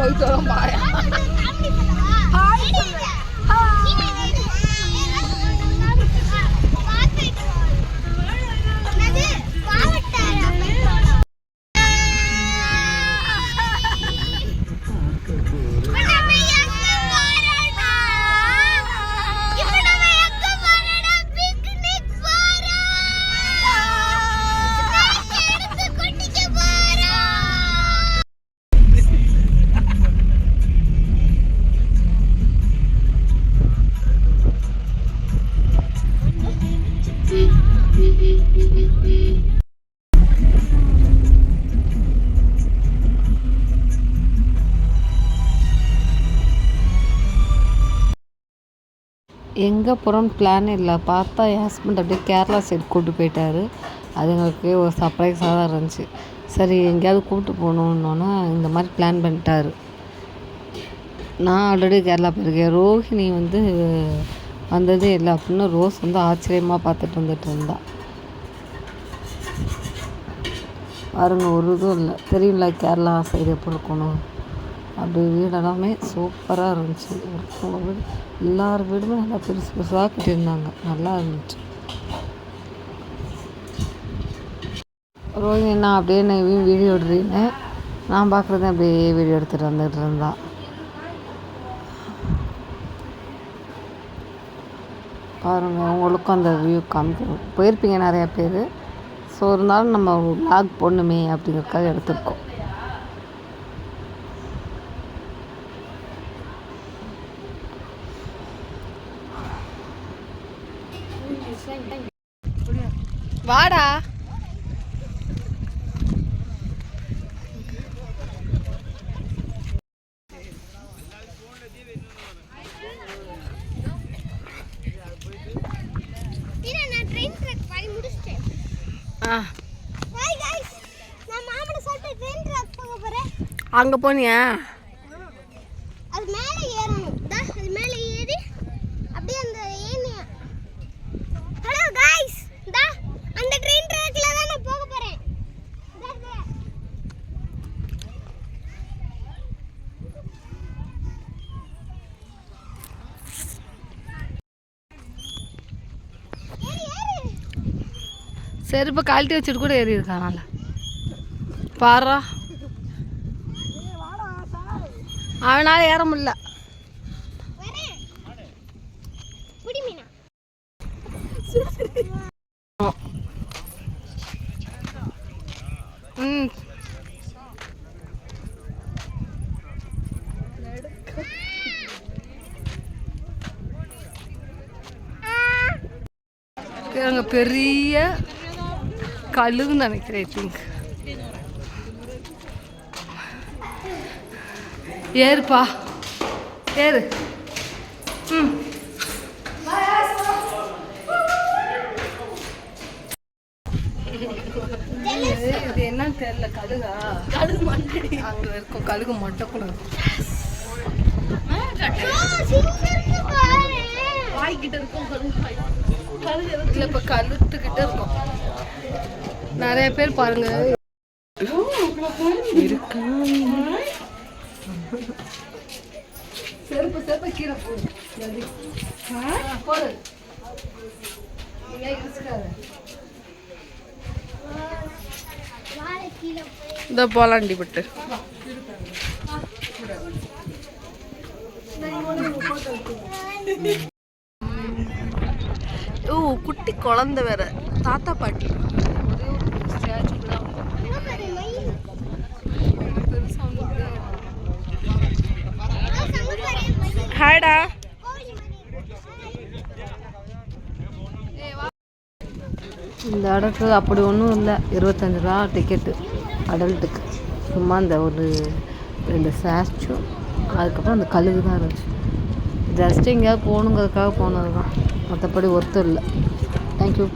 போயிட்டு வரோம் பாயா. எங்கே போகிறோன்னு பிளான் இல்லை. பார்த்தா என் ஹஸ்பண்ட் அப்படியே கேரளா சைடு கூப்பிட்டு போயிட்டாரு. அது எங்களுக்கு ஒரு சர்ப்ரைஸாக தான் இருந்துச்சு. சரி எங்கேயாவது கூப்பிட்டு போகணுன்னோன்னா இந்த மாதிரி பிளான் பண்ணிட்டாரு. நான் ஆல்ரெடி கேரளா போயிருக்கேன். ரோஹிணி வந்து வந்ததே இல்லை அப்படின்னு ரோஸ் வந்து ஆச்சரியமாக பார்த்துட்டு வந்துட்டு இருந்தா. பாருங்க, ஒரு இதுவும் இல்லை. தெரியல கேரளா சைடு எப்படி இருக்கணும். அப்படி வீடெல்லாமே சூப்பராக இருந்துச்சு. அவங்க வீடு எல்லார் வீடுமே நல்லா பெருசு பெருசாக கட்டியிருந்தாங்க. நல்லா இருந்துச்சு. ரோஹிணி நான் அப்படியே நான் வீடியோ எடுறேன்னு நான் பார்க்குறதே அப்படியே வீடியோ எடுத்துகிட்டு வந்துட்டு இருந்தா. பாருங்கள், அவங்களுக்கும் அந்த வியூ காமிக்கணும். போயிருப்பீங்க நிறையா பேர். ஸோ இருந்தாலும் நம்ம விளாக் போடணுமே அப்படிங்கிறதுக்காக எடுத்துருக்கோம். வாடா. அங்க போனியா? அது மேலே ஏறணும். அது மேலே ஏறி அப்படியே அந்த ஏனியா. ஹலோ गाइस, அந்த ட்ரெயின் ட்ராக்ல தான் நான் போக போறேன். செருப்பு கழட்டி வச்சுட்டு கூட ஏறி இருக்கானால பாரா. அவனால ஏற முடியல. அங்கே பெரிய கழுகுன்னு நினைக்கிறேன். ஐ திங்க் ஏறுப்பா, ஏறு. இது என்னன்னு தெரியல. கழுகா? கழுகு மண்டை. அங்கே இருக்கும் கழுகு மண்டை கூட வாய்கிட்ட இருக்கும். கழுகு இப்போ கழுத்துக்கிட்ட இருக்கும். நிறைய பேர் பாருங்க இருக்கா. செருப்பு செருப்பு கீழே போடு. போடு. இந்த போலாண்டி பட்டு ஓ குட்டி குழந்தை வேற. தாத்தா பாட்டி ஹாய்டா. இந்த இடத்துல அப்படி ஒன்றும் இல்லை. 25 ரூபா டிக்கெட்டு அடல்ட்டுக்கு. சும்மா இந்த ஒரு 2 ஸ்டாச்சு, அதுக்கப்புறம் அந்த கழுகு தான் இருந்துச்சு. ஜஸ்ட் எங்கேயாவது போகணுங்கிறதுக்காக போனது தான். மற்றபடி ஒர்த்தும் இல்லை. தேங்க்யூ.